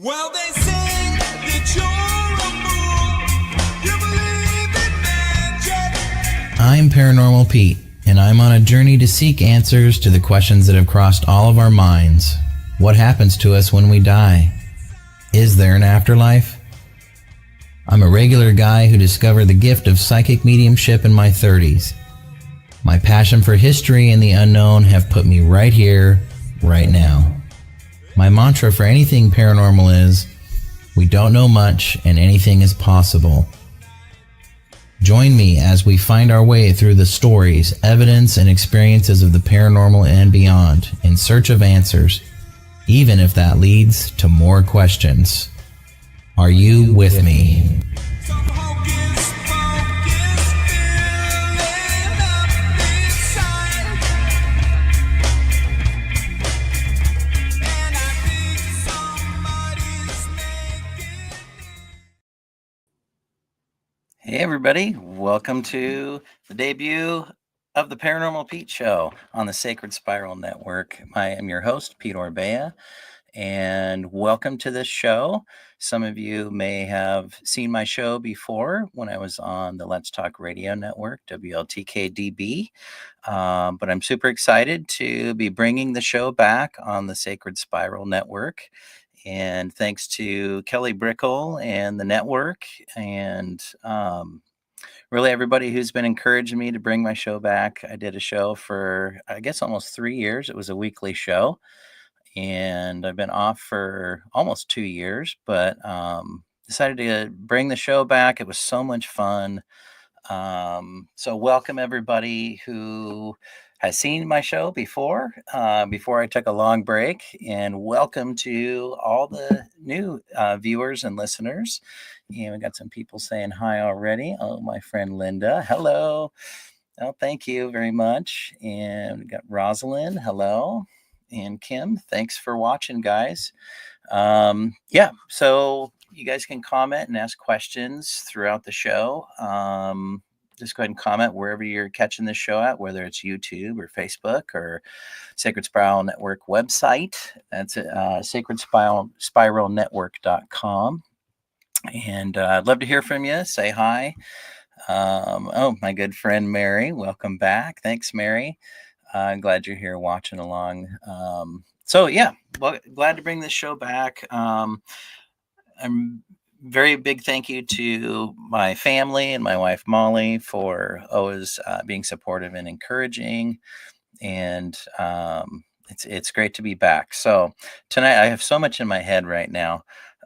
Well, they say that you're a fool. You believe in magic. I'm Paranormal Pete, and I'm on a journey to seek answers to the questions that have crossed all of our minds. What happens to us when we die? Is there an afterlife? I'm a regular guy who discovered the gift of psychic mediumship in my 30s. My passion for history and the unknown have put me right here, right now. My mantra for anything paranormal is, we don't know much and anything is possible. Join me as we find our way through the stories, evidence, and experiences of the paranormal and beyond in search of answers, even if that leads to more questions. Are you with me? Some hocus pocus filling up inside. And I think somebody's making Hey everybody, welcome to the debut of the Paranormal Pete Show on the Sacred Spiral Network. I am your host, Pete Orbea, and welcome to this show. Some of you may have seen my show before when I was on the Let's Talk Radio Network, WLTKDB, but I'm super excited to be bringing the show back on the Sacred Spiral Network. And thanks to Kelly Brickle and the network, and really everybody who's been encouraging me to bring my show back. I did a show for, I guess, almost 3 years. It was a weekly show, and I've been off for almost 2 years, but decided to bring the show back. It was so much fun. So welcome everybody who has seen my show before I took a long break, and welcome to all the new viewers and listeners. And we got some people saying hi already. Oh, my friend Linda, hello. Oh, thank you very much. And we got Rosalind, hello. And Kim, thanks for watching, guys. So you guys can comment and ask questions throughout the show. Just go ahead and comment wherever you're catching this show at, whether it's YouTube or Facebook or Sacred Spiral Network website. That's sacredspiralnetwork.com. And I'd love to hear from you. Say hi. Oh, my good friend Mary, welcome back. Thanks, Mary. I'm glad you're here watching along. Well, glad to bring this show back. I'm very big thank you to my family and my wife Molly for always being supportive and encouraging, and it's great to be back. So tonight I have so much in my head right now.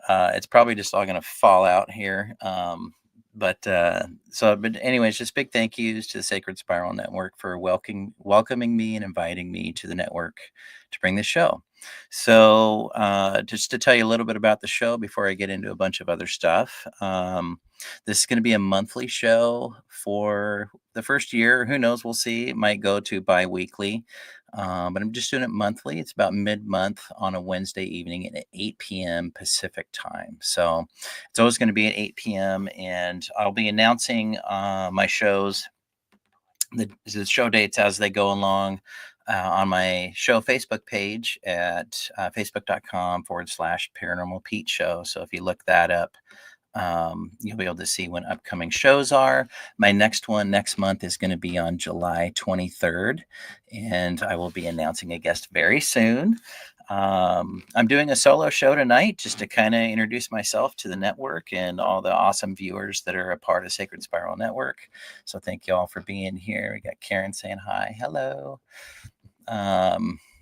It's probably just all going to fall out here. But anyways, just big thank yous to the Sacred Spiral Network for welcoming me and inviting me to the network to bring this show. So just to tell you a little bit about the show before I get into a bunch of other stuff, this is going to be a monthly show for the first year. Who knows? We'll see. It might go to bi-weekly, but I'm just doing it monthly. It's about mid-month on a Wednesday evening at 8 p.m. Pacific time. So it's always going to be at 8 p.m. And I'll be announcing my shows, the show dates as they go along on my show Facebook page at facebook.com/Paranormal Pete Show. So if you look that up, you'll be able to see when upcoming shows are. My next one next month is going to be on July 23rd, and I will be announcing a guest very soon. I'm doing a solo show tonight just to kind of introduce myself to the network and all the awesome viewers that are a part of Sacred Spiral Network. So thank you all for being here. We got Karen saying hi. Hello.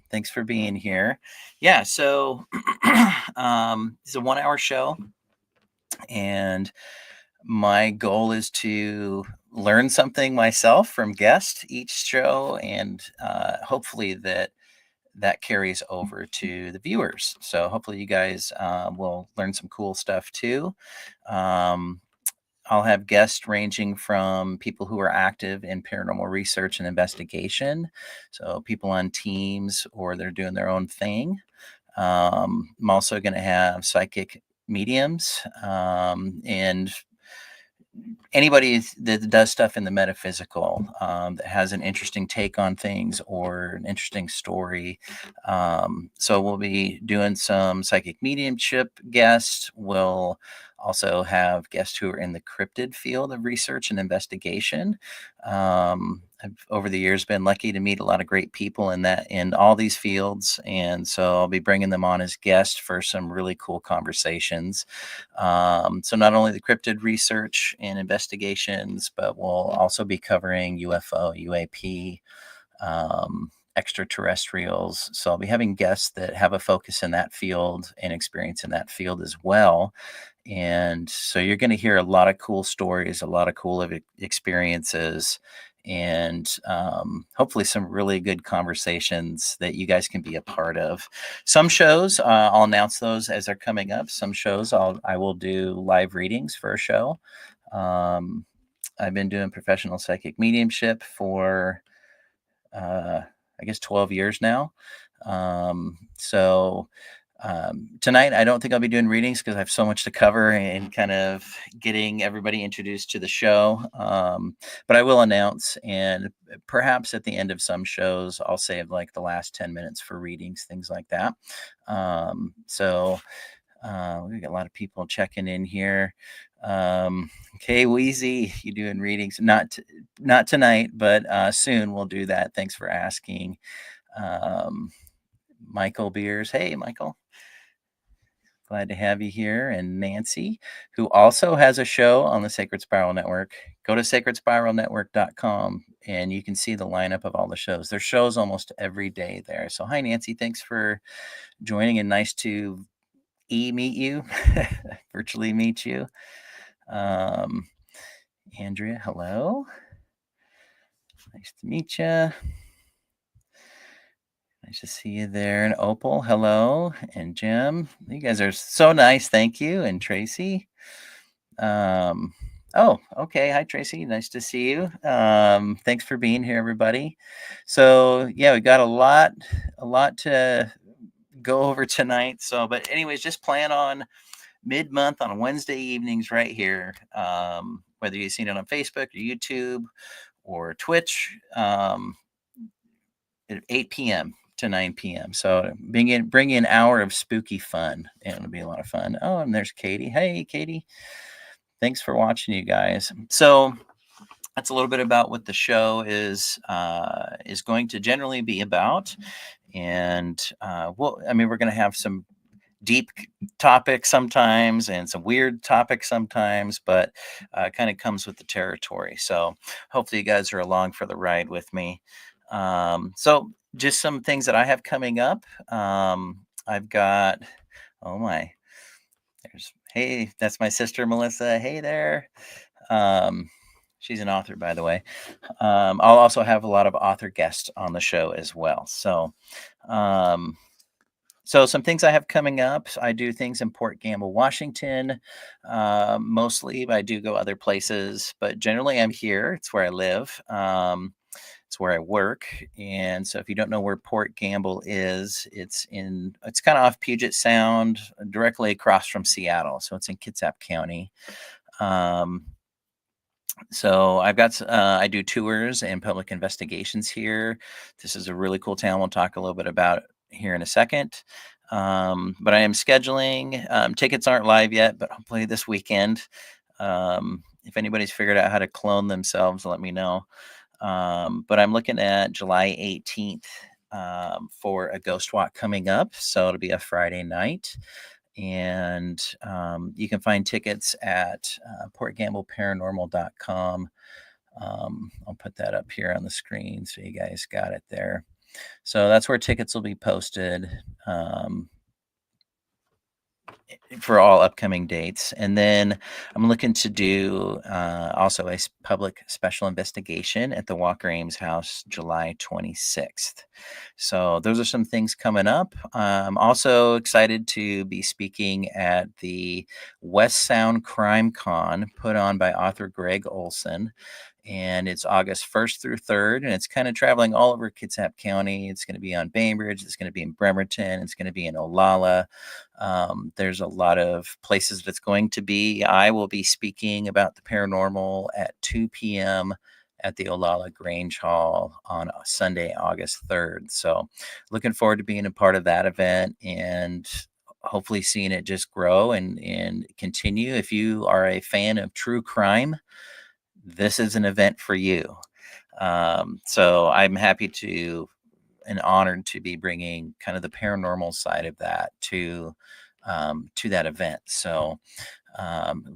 Thanks for being here. Yeah, so it's a 1-hour show, and my goal is to learn something myself from guests each show, and hopefully that carries over to the viewers. So hopefully you guys will learn some cool stuff too. I'll have guests ranging from people who are active in paranormal research and investigation, so people on teams or they're doing their own thing. I'm also going to have psychic mediums and anybody that does stuff in the metaphysical, that has an interesting take on things or an interesting story. So we'll be doing some psychic mediumship guests. We'll also have guests who are in the cryptid field of research and investigation. I've over the years been lucky to meet a lot of great people in all these fields, and so I'll be bringing them on as guests for some really cool conversations. So not only the cryptid research and investigations, but we'll also be covering UFO, UAP, extraterrestrials. So I'll be having guests that have a focus in that field and experience in that field as well. And so you're going to hear a lot of cool stories, a lot of cool experiences, and hopefully some really good conversations that you guys can be a part of. Some shows, I'll announce those as they're coming up. Some shows I will do live readings for a show. I've been doing professional psychic mediumship for I guess 12 years now. Tonight, I don't think I'll be doing readings because I have so much to cover and kind of getting everybody introduced to the show. But I will announce, and perhaps at the end of some shows, I'll save like the last 10 minutes for readings, things like that. We got a lot of people checking in here. Okay, Wheezy, you doing readings? Not tonight, but soon we'll do that. Thanks for asking. Michael Beers, hey Michael, glad to have you here. And Nancy, who also has a show on the Sacred Spiral Network. Go to sacredspiralnetwork.com and you can see the lineup of all the shows. There's shows almost every day there. So hi Nancy, thanks for joining, and nice to meet you, virtually meet you. Andrea, hello. Nice to meet you. Nice to see you there. And Opal, hello. And Jim, you guys are so nice. Thank you. And Tracy. Oh, okay. Hi, Tracy. Nice to see you. Thanks for being here, everybody. So yeah, we got a lot to go over tonight. So, but anyways, just plan on mid-month on Wednesday evenings right here. Whether you've seen it on Facebook or YouTube or Twitch, at 8 p.m. to 9 p.m. So bring in an hour of spooky fun, and it'll be a lot of fun. Oh, and there's Katie. Hey, Katie. Thanks for watching, you guys. So that's a little bit about what the show is going to generally be about. And we're going to have some deep topics sometimes and some weird topics sometimes, but kind of comes with the territory. So hopefully you guys are along for the ride with me. So just some things that I have coming up. I've got, oh my, hey, that's my sister, Melissa. Hey there. She's an author, by the way. I'll also have a lot of author guests on the show as well. So some things I have coming up. I do things in Port Gamble, Washington, mostly, but I do go other places. But generally, I'm here. It's where I live. It's where I work. And so if you don't know where Port Gamble is, it's kind of off Puget Sound, directly across from Seattle. So it's in Kitsap County. So I do tours and public investigations here. This is a really cool town. We'll talk a little bit about here in a second. But I am scheduling. Tickets aren't live yet, but hopefully this weekend. If anybody's figured out how to clone themselves, let me know. But I'm looking at July 18th for a ghost walk coming up. So it'll be a Friday night. And you can find tickets at portgambleparanormal.com. I'll put that up here on the screen so you guys got it there. So that's where tickets will be posted for all upcoming dates. And then I'm looking to do also a public special investigation at the Walker Ames house, July 26th. So those are some things coming up. I'm also excited to be speaking at the West Sound Crime Con put on by author Greg Olson. and it's August 1st through 3rd, and it's kind of traveling all over Kitsap County. It's going to be on Bainbridge, it's going to be in Bremerton, it's going to be in Olalla. There's a lot of places that it's going to be. I will be speaking about the paranormal at 2 p.m. at the Olalla Grange Hall on Sunday, August 3rd. So looking forward to being a part of that event and hopefully seeing it just grow and continue. If you are a fan of true crime, this is an event for you. So I'm happy to and honored to be bringing kind of the paranormal side of that to that event. So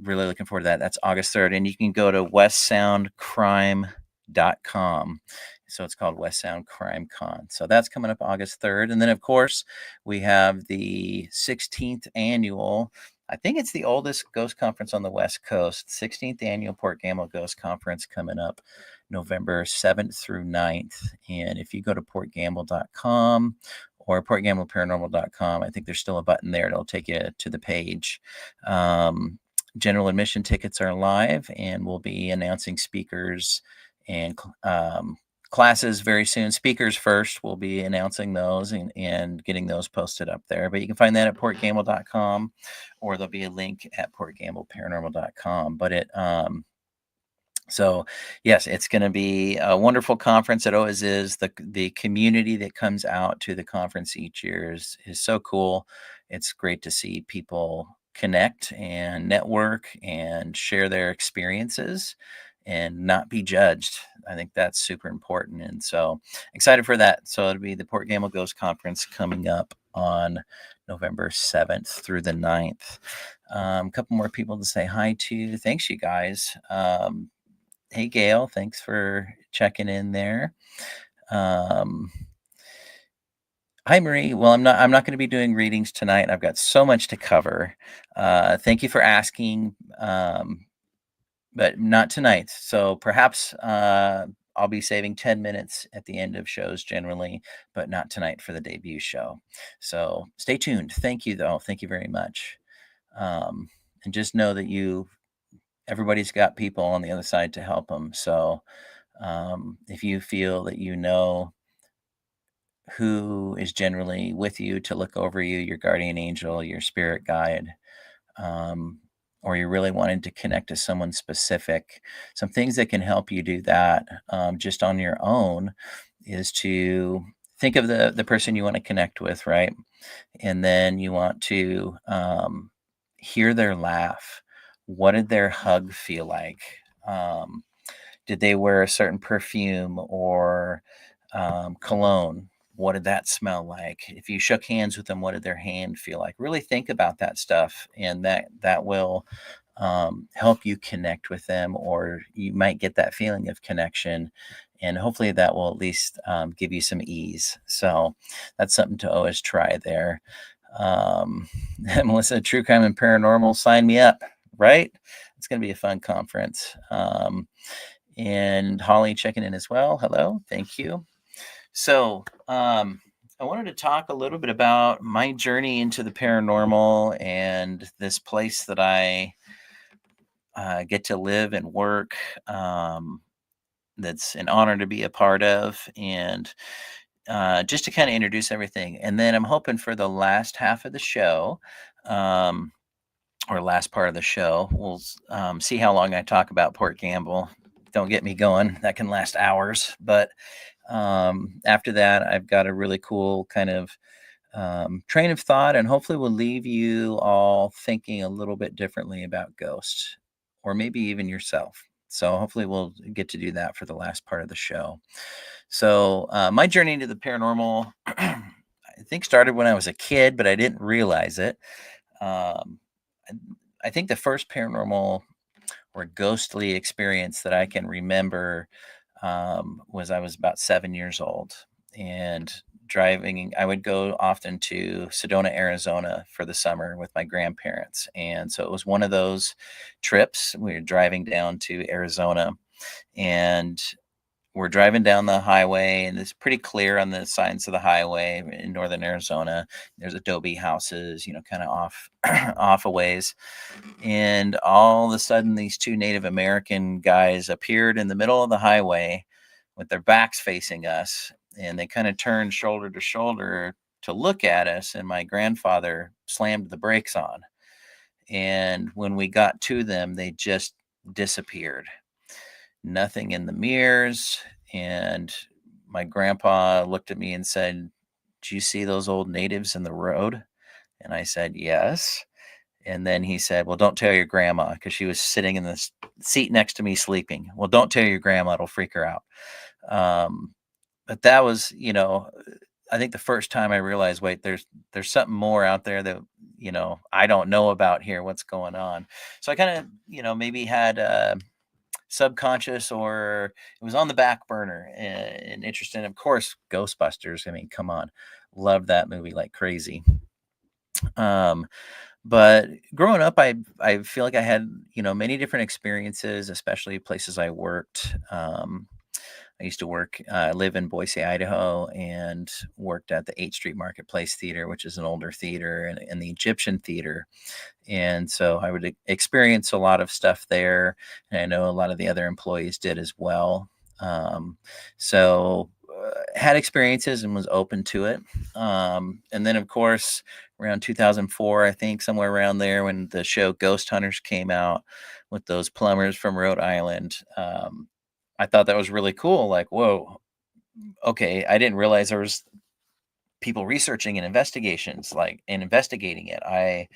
really looking forward to that. That's August 3rd, and you can go to westsoundcrime.com. So it's called West Sound Crime Con. So that's coming up August 3rd. And then, of course, we have the 16th annual, I think it's the oldest ghost conference on the West Coast, 16th annual Port Gamble Ghost Conference coming up November 7th through 9th. And if you go to portgamble.com or portgambleparanormal.com, I think there's still a button there that'll take you to the page. General admission tickets are live, and we'll be announcing speakers and classes very soon. Speakers first, we'll be announcing those and getting those posted up there. But you can find that at portgamble.com, or there'll be a link at portgambleparanormal.com. But so yes, it's going to be a wonderful conference. It always is. The community that comes out to the conference each year is so cool. It's great to see people connect and network and share their experiences and not be judged. I think that's super important. And so excited for that. So it'll be the Port Gamble Ghost Conference coming up on November 7th through the 9th. A couple more people to say hi to. Thanks, you guys. Hey, Gail, thanks for checking in there. Hi, Marie. Well, I'm not going to be doing readings tonight. I've got so much to cover. Thank you for asking, but not tonight. So perhaps I'll be saving 10 minutes at the end of shows generally, but not tonight for the debut show. So stay tuned. Thank you, though. Thank you very much. And just know that everybody's got people on the other side to help them. So if you feel that you know who is generally with you to look over you, your guardian angel, your spirit guide, or you're really wanting to connect to someone specific, some things that can help you do that just on your own is to think of the person you want to connect with, right? And then you want to hear their laugh. What did their hug feel like? Did they wear a certain perfume or cologne? What did that smell like? If you shook hands with them, what did their hand feel like? Really think about that stuff, and that will help you connect with them, or you might get that feeling of connection, and hopefully that will at least give you some ease. So that's something to always try there. Melissa, True Crime and Paranormal, sign me up. Right? It's going to be a fun conference. And Holly checking in as well. Hello. Thank you. So I wanted to talk a little bit about my journey into the paranormal and this place that I get to live and work. That's an honor to be a part of, and just to kind of introduce everything. And then I'm hoping for the last half of the show, or last part of the show, we'll see how long I talk about Port Gamble. Don't get me going. That can last hours. But after that, I've got a really cool kind of train of thought, and hopefully will leave you all thinking a little bit differently about ghosts, or maybe even yourself. So hopefully we'll get to do that for the last part of the show. So my journey into the paranormal, I think started when I was a kid, but I didn't realize it. I think the first paranormal or ghostly experience that I can remember was I was about 7 years old, and driving. I would go often to Sedona, Arizona for the summer with my grandparents. And so it was one of those trips. We were driving down to Arizona, and we're driving down the highway, and it's pretty clear on the signs of the highway in northern Arizona. There's adobe houses, kind of off off a ways. And all of a sudden, these two Native American guys appeared in the middle of the highway with their backs facing us, and they kind of turned shoulder to shoulder to look at us. And my grandfather slammed the brakes on. And when we got to them, they just disappeared. Nothing in the mirrors. And my grandpa looked at me and said, "Do you see those old natives in the road?" And I said, "Yes." And then he said, "Well, don't tell your grandma," because she was sitting in the seat next to me sleeping. "Well, don't tell your grandma, it'll freak her out." But that was, I think the first time I realized, wait, there's something more out there that, I don't know about here. What's going on? So I kind of, maybe had subconscious, or it was on the back burner, and interested. Of course, Ghostbusters. I mean, come on, love that movie like crazy. Um, but growing up, I feel like I had, many different experiences, especially places I worked. I used to live in Boise, Idaho, and worked at the 8th Street Marketplace Theater, which is an older theater, and the Egyptian Theater. And so I would experience a lot of stuff there. And I know a lot of the other employees did as well. Had experiences and was open to it. And then, of course, around 2004, I think somewhere around there, when the show Ghost Hunters came out with those plumbers from Rhode Island, I thought that was really cool. Like, whoa, okay, I didn't realize there was people researching and investigating it. I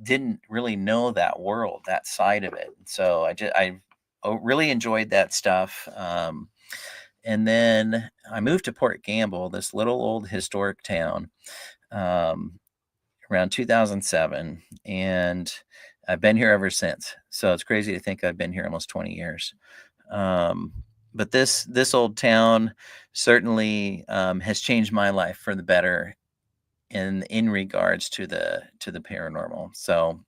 didn't really know that world, that side of it. So I really enjoyed that stuff. And then I moved to Port Gamble, this little old historic town, around 2007, and I've been here ever since. So it's crazy to think I've been here almost 20 years. But this old town certainly has changed my life for the better in regards to the paranormal. So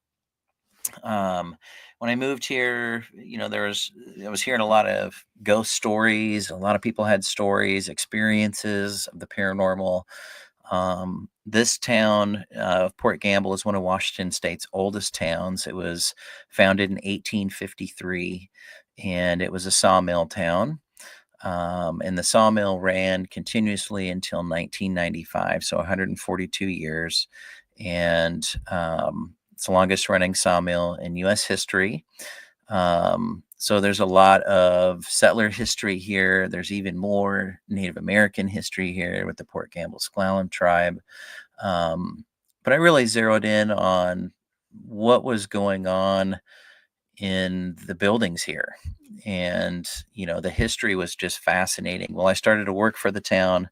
when I moved here, I was hearing a lot of ghost stories. A lot of people had stories, experiences of the paranormal. This town of Port Gamble is one of Washington State's oldest towns. It was founded in 1853, and it was a sawmill town. And the sawmill ran continuously until 1995, so 142 years. And it's the longest running sawmill in U.S. history. So there's a lot of settler history here. There's even more Native American history here with the Port Gamble Sklallam tribe. But I really zeroed in on what was going on in the buildings here. And, the history was just fascinating. Well, I started to work for the town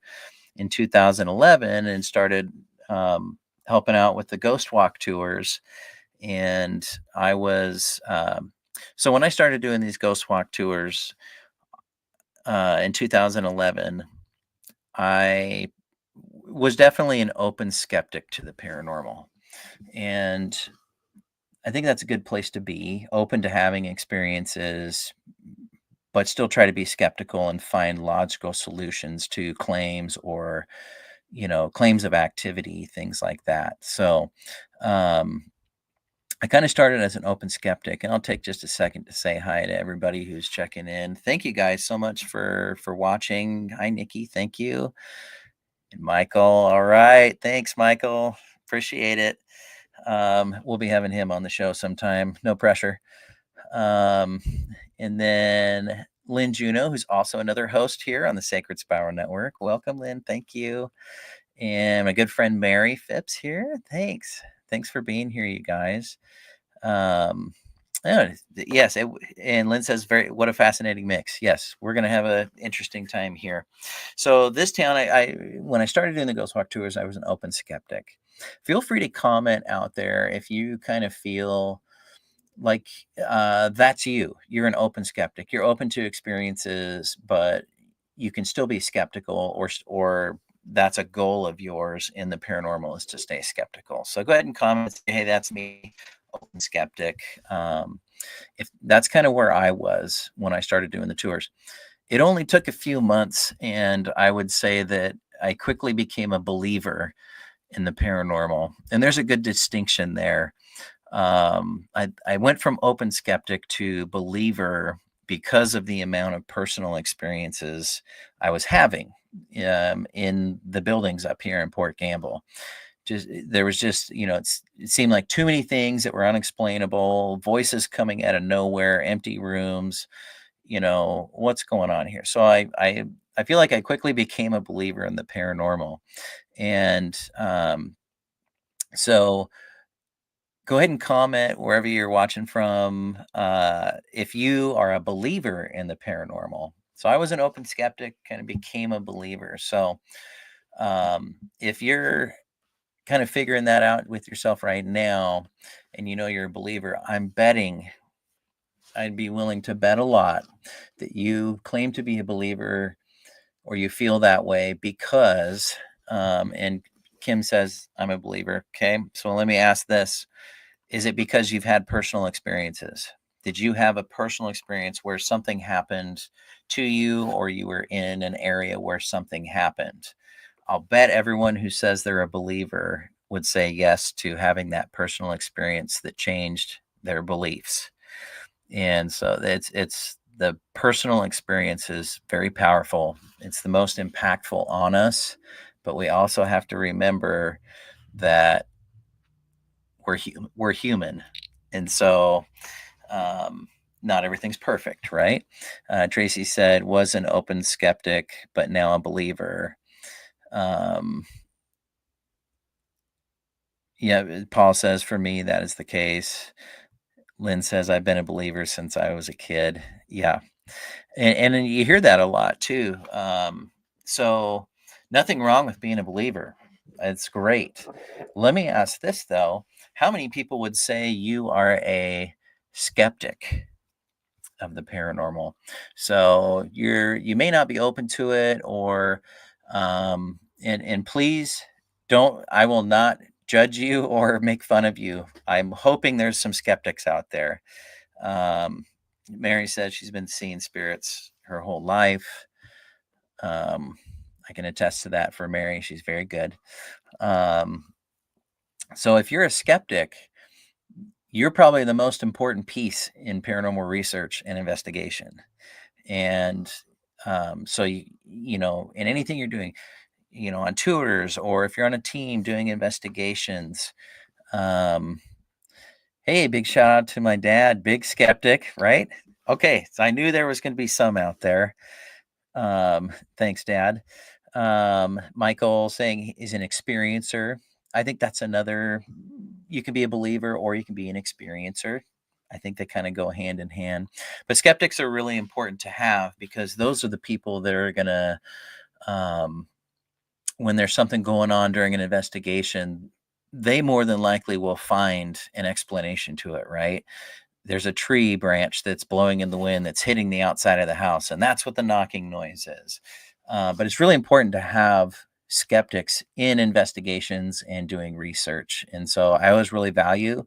in 2011 and started helping out with the ghost walk tours. And I was, so when I started doing these ghost walk tours in 2011, I was definitely an open skeptic to the paranormal. And I think that's a good place to be, open to having experiences, but still try to be skeptical and find logical solutions to claims, or, claims of activity, things like that. So, I kind of started as an open skeptic, and I'll take just a second to say hi to everybody who's checking in. Thank you guys so much for watching. Hi, Nikki. Thank you. And Michael. All right. Thanks, Michael. Appreciate it. We'll be having him on the show sometime. No pressure. And then Lynn Juno, who's also another host here on the Sacred Spiral Network. Welcome, Lynn. Thank you. And my good friend Mary Phipps here. Thanks for being here, you guys. Yes, and Lynn says, what a fascinating mix. Yes, we're going to have an interesting time here. So this town, when I started doing the Ghost Walk tours, I was an open skeptic. Feel free to comment out there if you kind of feel like that's you're an open skeptic. You're open to experiences, but you can still be skeptical, or that's a goal of yours in the paranormal, is to stay skeptical. So go ahead and comment, say, hey, that's me, open skeptic. If that's kind of where I was when I started doing the tours. it only took a few months, and I would say that I quickly became a believer in the paranormal. And there's a good distinction there. I went from open skeptic to believer because of the amount of personal experiences I was having in the buildings up here in Port Gamble. There was just, it seemed like too many things that were unexplainable, voices coming out of nowhere, empty rooms, what's going on here. So I feel like I quickly became a believer in the paranormal. And so go ahead and comment wherever you're watching from, if you are a believer in the paranormal. So I was an open skeptic, kind of became a believer. So if you're kind of figuring that out with yourself right now, and you're a believer, I'd be willing to bet a lot that you claim to be a believer, or you feel that way because, and Kim says, I'm a believer. Okay. So let me ask this. Is it because you've had personal experiences? Did you have a personal experience where something happened to you, or you were in an area where something happened? I'll bet everyone who says they're a believer would say yes to having that personal experience that changed their beliefs. And so it's the personal experience is very powerful. It's the most impactful on us, but we also have to remember that we're human. And so not everything's perfect, right? Tracy said, was an open skeptic, but now a believer. Yeah, Paul says, for me, that is the case. Lynn says, I've been a believer since I was a kid. Yeah. And you hear that a lot too. So nothing wrong with being a believer. It's great. Let me ask this though. How many people would say you are a skeptic of the paranormal? So you may not be open to it, or and please don't, I will not judge you or make fun of you. I'm hoping there's some skeptics out there. Mary says she's been seeing spirits her whole life. I can attest to that for Mary. She's very good. So if you're a skeptic, you're probably the most important piece in paranormal research and investigation. And so in anything you're doing, on tours, or if you're on a team doing investigations, hey, big shout out to my dad, big skeptic, right? Okay, so I knew there was going to be some out there. Thanks, Dad. Michael saying he's an experiencer. I think that's another. You can be a believer or you can be an experiencer. I think they kind of go hand in hand. But skeptics are really important to have, because those are the people that are going to, when there's something going on during an investigation, they more than likely will find an explanation to it, right? There's a tree branch that's blowing in the wind that's hitting the outside of the house, and that's what the knocking noise is. But it's really important to have skeptics in investigations and doing research. And so I always really value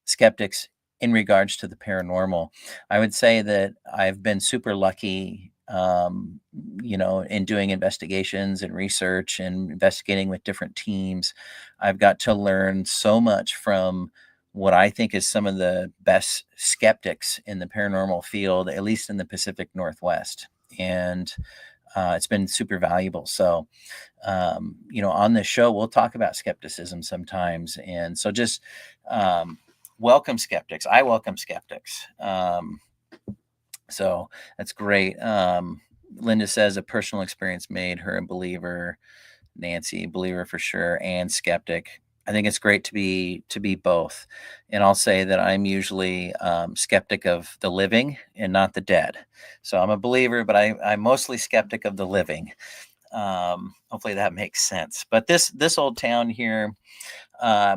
skeptics in regards to the paranormal. I would say that I've been super lucky, in doing investigations and research and investigating with different teams. I've got to learn so much from what I think is some of the best skeptics in the paranormal field, at least in the Pacific Northwest. And it's been super valuable. So, on this show, we'll talk about skepticism sometimes. And so just welcome skeptics. I welcome skeptics. So that's great. Linda says a personal experience made her a believer. Nancy, believer for sure, and skeptic. I think it's great to be both. And I'll say that I'm usually skeptic of the living and not the dead. So I'm a believer, but I'm mostly skeptic of the living. Hopefully that makes sense. But this old town here,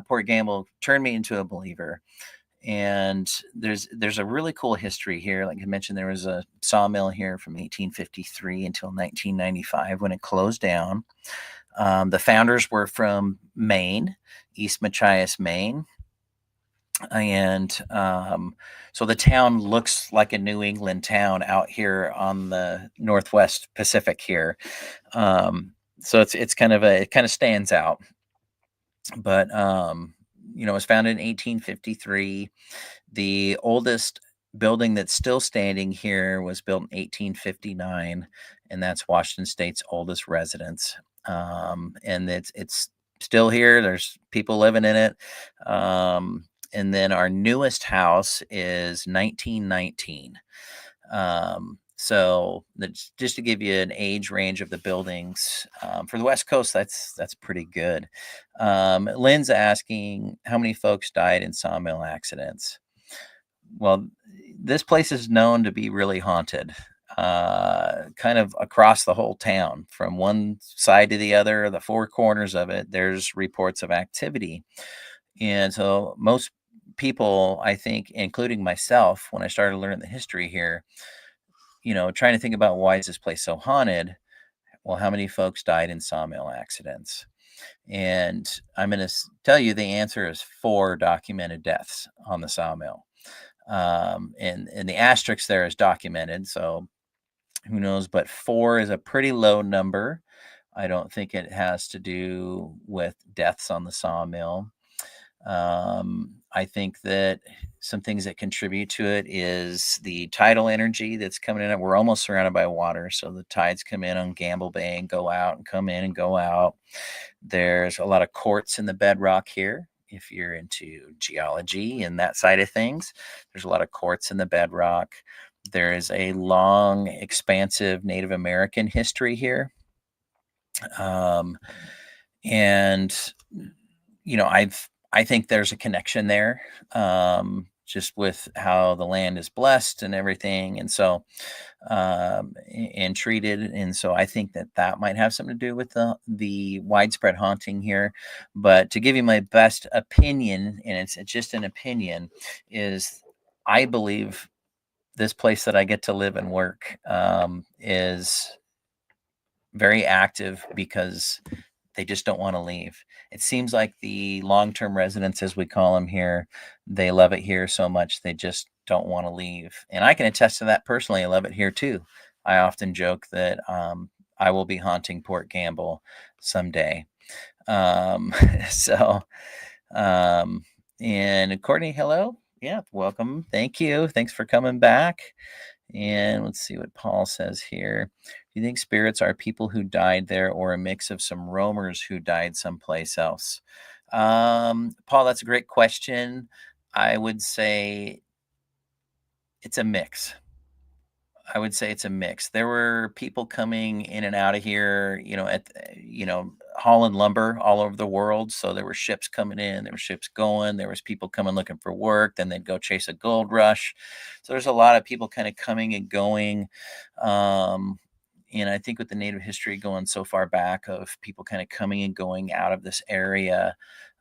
Port Gamble, turned me into a believer. And there's a really cool history here. Like I mentioned, there was a sawmill here from 1853 until 1995 when it closed down. The founders were from Maine, East Machias, Maine. And so the town looks like a New England town out here on the Northwest Pacific here. So it's kind of it kind of stands out. But it was founded in 1853. The oldest building that's still standing here was built in 1859, and that's Washington State's oldest residence. And it's still here. There's people living in it. And then our newest house is 1919. So just to give you an age range of the buildings for the West Coast, that's pretty good. Lynn's asking how many folks died in sawmill accidents. Well, this place is known to be really haunted, kind of across the whole town, from one side to the other, the four corners of it. There's reports of activity, and so most people, I think, including myself, when I started learning the history here, trying to think about why is this place so haunted? Well, how many folks died in sawmill accidents? And I'm going to tell you the answer is 4 documented deaths on the sawmill. And the asterisk there is documented, so who knows? But 4 is a pretty low number. I don't think it has to do with deaths on the sawmill. I think that some things that contribute to it is the tidal energy that's coming in. We're almost surrounded by water, so the tides come in on Gamble Bay and go out and come in and go out. There's a lot of quartz in the bedrock here. If you're into geology and that side of things, there's a lot of quartz in the bedrock. There is a long, expansive Native American history here. And I think there's a connection there, just with how the land is blessed and everything, and so and treated, and so I think that might have something to do with the widespread haunting here. But to give you my best opinion, and it's just an opinion, is I believe this place that I get to live and work is very active because they just don't want to leave. It seems like the long-term residents, as we call them here, they love it here so much they just don't want to leave. And I can attest to that personally. I love it here too. I often joke that I will be haunting Port Gamble someday. Um, so, and Courtney, hello. Yeah, welcome. Thank you. Thanks for coming back. And let's see what Paul says here. Do you think spirits are people who died there or a mix of some roamers who died someplace else? Paul, that's a great question. I would say it's a mix. I would say it's a mix. There were people coming in and out of here, hauling lumber all over the world. So there were ships coming in, there were ships going, there was people coming looking for work, then they'd go chase a gold rush. So there's a lot of people kind of coming and going. And I think with the Native history going so far back of people kind of coming and going out of this area,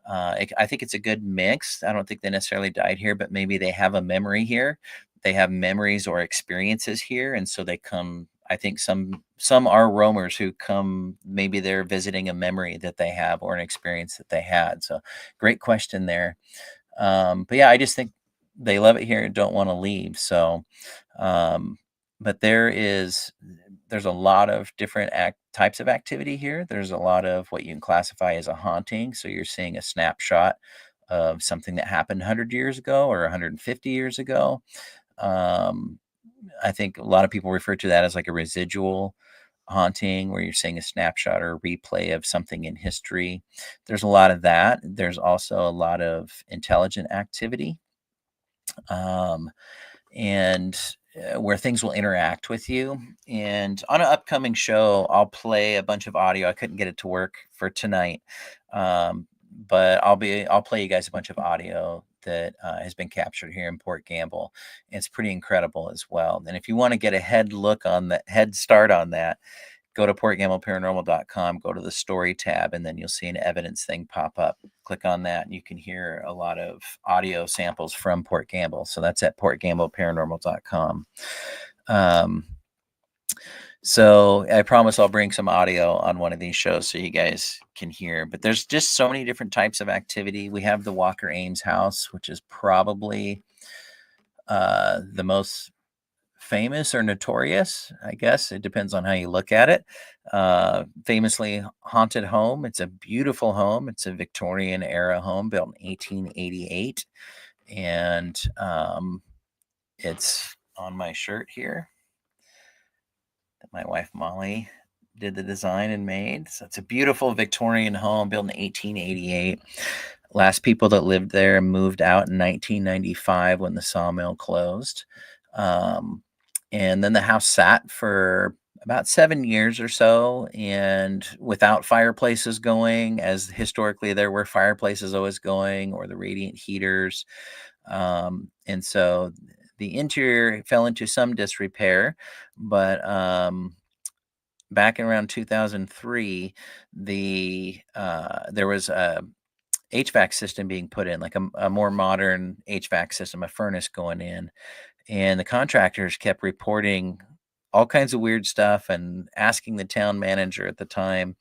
I think it's a good mix. I don't think they necessarily died here, but maybe they have a memory here. They have memories or experiences here, and so they come. I think some are roamers who come. Maybe they're visiting a memory that they have or an experience that they had. So, great question there. But yeah, I just think they love it here and don't want to leave. So, but there's a lot of different types of activity here. There's a lot of what you can classify as a haunting. So you're seeing a snapshot of something that happened 100 years ago or 150 years ago. I think a lot of people refer to that as like a residual haunting, where you're seeing a snapshot or a replay of something in history. There's a lot of that. There's also a lot of intelligent activity. And where things will interact with you. And on an upcoming show, I'll play a bunch of audio. I couldn't get it to work for tonight, but I'll play you guys a bunch of audio that has been captured here in Port Gamble. It's pretty incredible as well. And if you want to get a head start on that, go to portgambleparanormal.com, go to the story tab, and then you'll see an evidence thing pop up. Click on that, and you can hear a lot of audio samples from Port Gamble. So that's at portgambleparanormal.com. So I promise I'll bring some audio on one of these shows so you guys can hear. But there's just so many different types of activity. We have the Walker Ames house, which is probably the most famous or notorious, I guess. It depends on how you look at it. Famously haunted home. It's a beautiful home. It's a Victorian era home built in 1888. And it's on my shirt here that my wife Molly did the design and made. So it's a beautiful Victorian home built in 1888. Last people that lived there moved out in 1995 when the sawmill closed. And then the house sat for about 7 years or so, and without fireplaces going, as historically there were fireplaces always going, or the radiant heaters. And so the interior fell into some disrepair, but back in around 2003, there was a HVAC system being put in, like a more modern HVAC system, a furnace going in, and the contractors kept reporting all kinds of weird stuff and asking the town manager at the time,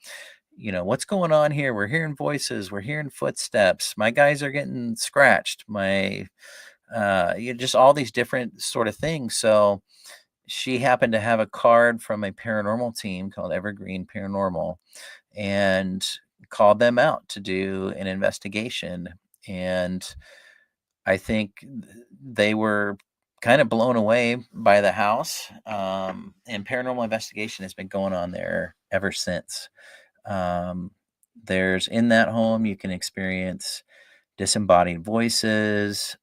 what's going on here? We're hearing voices, we're hearing footsteps, my guys are getting scratched, just all these different sort of things. So she happened to have a card from a paranormal team called Evergreen Paranormal and called them out to do an investigation. And I think they were kind of blown away by the house. And paranormal investigation has been going on there ever since. There's in that home, you can experience disembodied voices,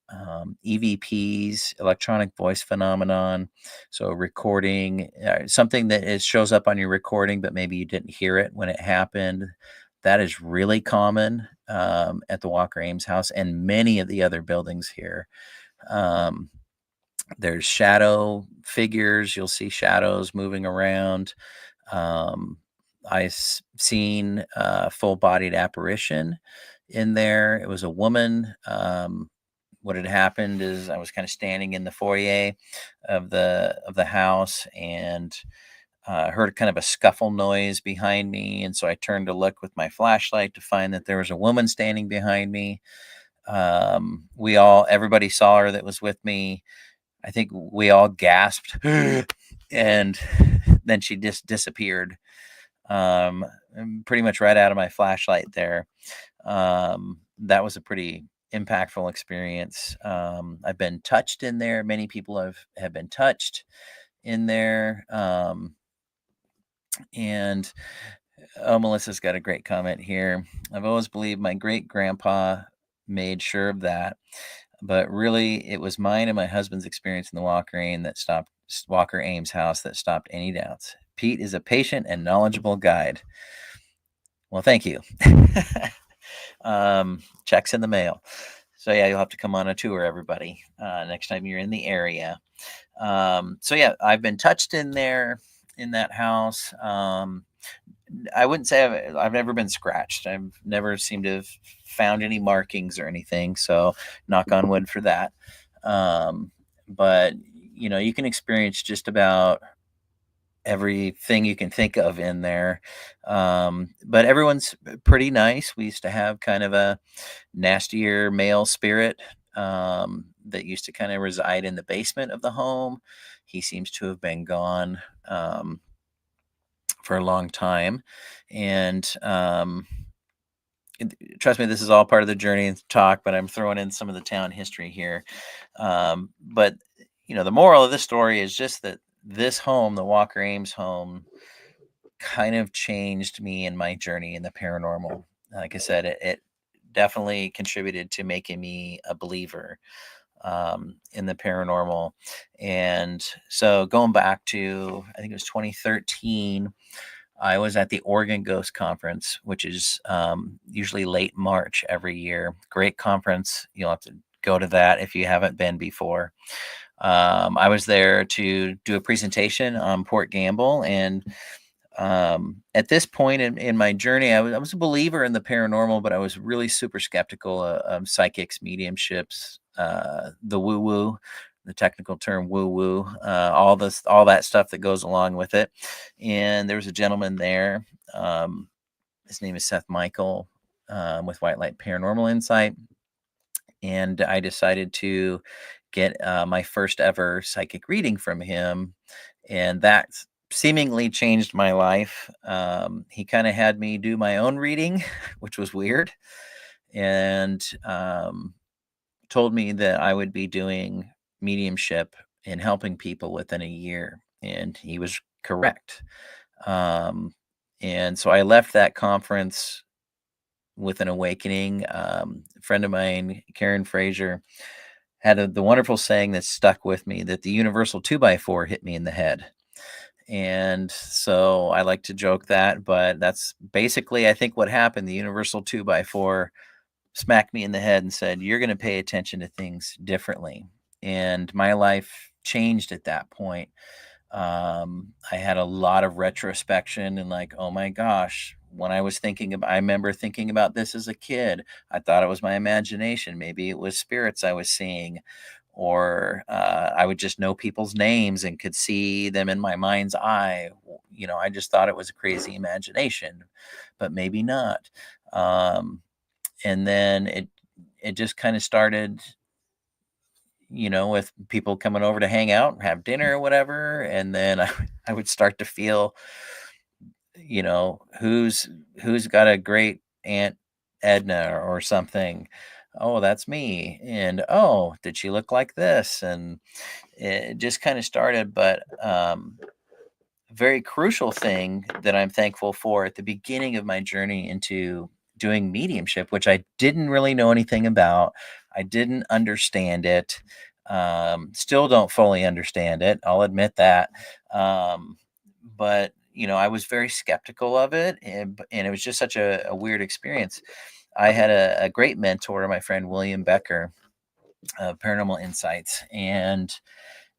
EVPs, electronic voice phenomenon. So recording something that shows up on your recording, but maybe you didn't hear it when it happened. That is really common at the Walker Ames house and many of the other buildings here. There's shadow figures. You'll see shadows moving around. I've seen a full-bodied apparition in there. It was a woman. What had happened is I was kind of standing in the foyer of the house and heard kind of a scuffle noise behind me, and so I turned to look with my flashlight to find that there was a woman standing behind me. Everybody saw her that was with me. I think we all gasped, and then she just disappeared. Pretty much right out of my flashlight there. That was a pretty impactful experience. I've been touched in there. Many people have been touched in there. And Melissa's got a great comment here. I've always believed my great grandpa made sure of that, but really it was mine and my husband's experience in the Walker Ames house that stopped any doubts. Pete is a patient and knowledgeable guide. Well, thank you. Checks in the mail. So yeah, you'll have to come on a tour, everybody, next time you're in the area. So yeah, I've been touched in there, in that house. I wouldn't say I've never been scratched. I've never seemed to have found any markings or anything. So knock on wood for that. But you can experience just about everything you can think of in there. But everyone's pretty nice. We used to have kind of a nastier male spirit that used to kind of reside in the basement of the home. He seems to have been gone for a long time. And trust me, this is all part of the journey and talk, but I'm throwing in some of the town history here. But the moral of this story is just that this home, the Walker Ames home, kind of changed me in my journey in the paranormal. Like I said, it definitely contributed to making me a believer in the paranormal. And so going back to, I think it was 2013, I was at the Oregon Ghost Conference, which is usually late March every year. Great conference. You'll have to go to that if you haven't been before. I was there to do a presentation on Port Gamble, and at this point in my journey, I was a believer in the paranormal, but I was really super skeptical of psychics, mediumships, the woo-woo the technical term woo woo, all that stuff that goes along with it. And there was a gentleman there. His name is Seth Michael, with White Light Paranormal Insight. And I decided to get my first ever psychic reading from him. And that seemingly changed my life. He kind of had me do my own reading, which was weird. And told me that I would be doing mediumship and helping people within a year. And he was correct. And so I left that conference with an awakening. A friend of mine, Karen Fraser, had the wonderful saying that stuck with me, that the universal 2x4 hit me in the head. And so I like to joke that, but that's basically, I think, what happened. The universal 2x4 smacked me in the head and said, "You're going to pay attention to things differently." And my life changed at that point. I had a lot of retrospection and like, oh my gosh, when I remember thinking about this as a kid. I thought it was my imagination. Maybe it was spirits I was seeing, or I would just know people's names and could see them in my mind's eye. I just thought it was a crazy imagination, but maybe not. And then it just kind of started, with people coming over to hang out, have dinner or whatever. And then I would start to feel, who's got a great Aunt Edna or something. Oh, that's me. And oh, did she look like this? And it just kind of started. But very crucial thing that I'm thankful for at the beginning of my journey into doing mediumship, which I didn't really know anything about. I didn't understand it. Still don't fully understand it. I'll admit that. But I was very skeptical of it, and it was just such a weird experience. I had a great mentor, my friend William Becker of Paranormal Insights, and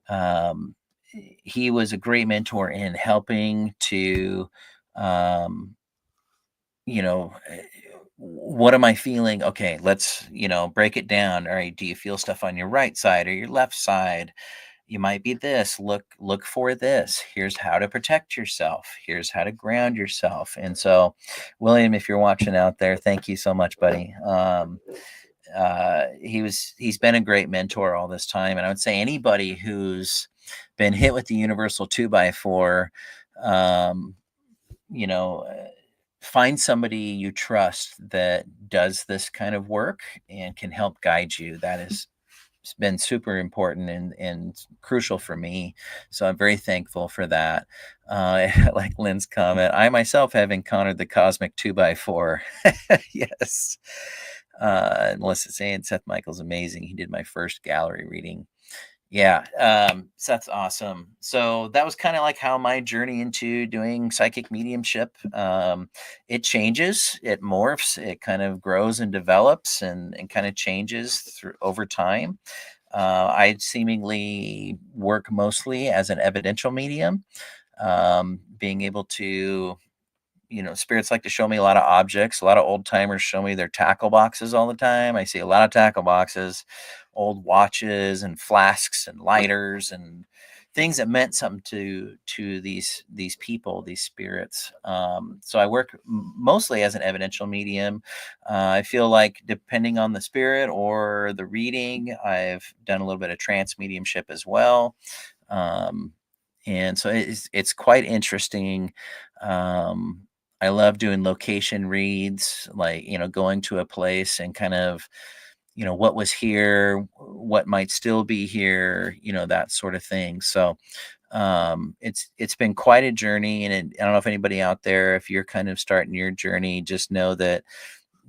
um, he was a great mentor in helping to, um, what am I feeling? Okay, let's, break it down. All right, do you feel stuff on your right side or your left side? You might be this. Look for this. Here's how to protect yourself. Here's how to ground yourself. And so, William, if you're watching out there, thank you so much, buddy. He's been a great mentor all this time, and I would say anybody who's been hit with the universal 2x4, um, you know, uh, find somebody you trust that does this kind of work and can help guide you. That is it's been super important and crucial for me. So I'm very thankful for that. Like Lynn's comment, I myself have encountered the cosmic 2x4. Yes. Melissa saying Seth Michael's amazing. He did my first gallery reading. Yeah, Seth's awesome. So that was kind of like how my journey into doing psychic mediumship. It changes, it morphs, it kind of grows and develops and kind of changes through over time. I seemingly work mostly as an evidential medium, being able to, spirits like to show me a lot of objects. A lot of old timers show me their tackle boxes all the time. I see a lot of tackle boxes, old watches and flasks and lighters and things that meant something to these people, these spirits. So I work mostly as an evidential medium. I feel like depending on the spirit or the reading, I've done a little bit of trance mediumship as well. Um, and so it's quite interesting. Um, I love doing location reads, like, going to a place and kind of, what was here, what might still be here, that sort of thing. So it's been quite a journey. And I don't know if anybody out there, if you're kind of starting your journey, just know that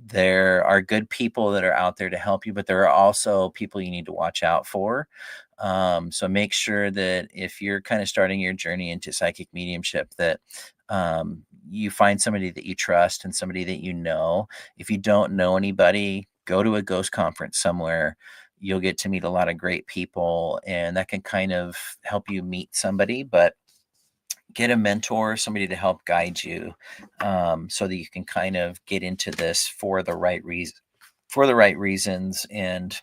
there are good people that are out there to help you, but there are also people you need to watch out for. So make sure that if you're kind of starting your journey into psychic mediumship, that you find somebody that you trust and somebody that you know. If you don't know anybody, go to a ghost conference somewhere. You'll get to meet a lot of great people, and that can kind of help you meet somebody. But get a mentor, somebody to help guide you, so that you can kind of get into this for the right reasons and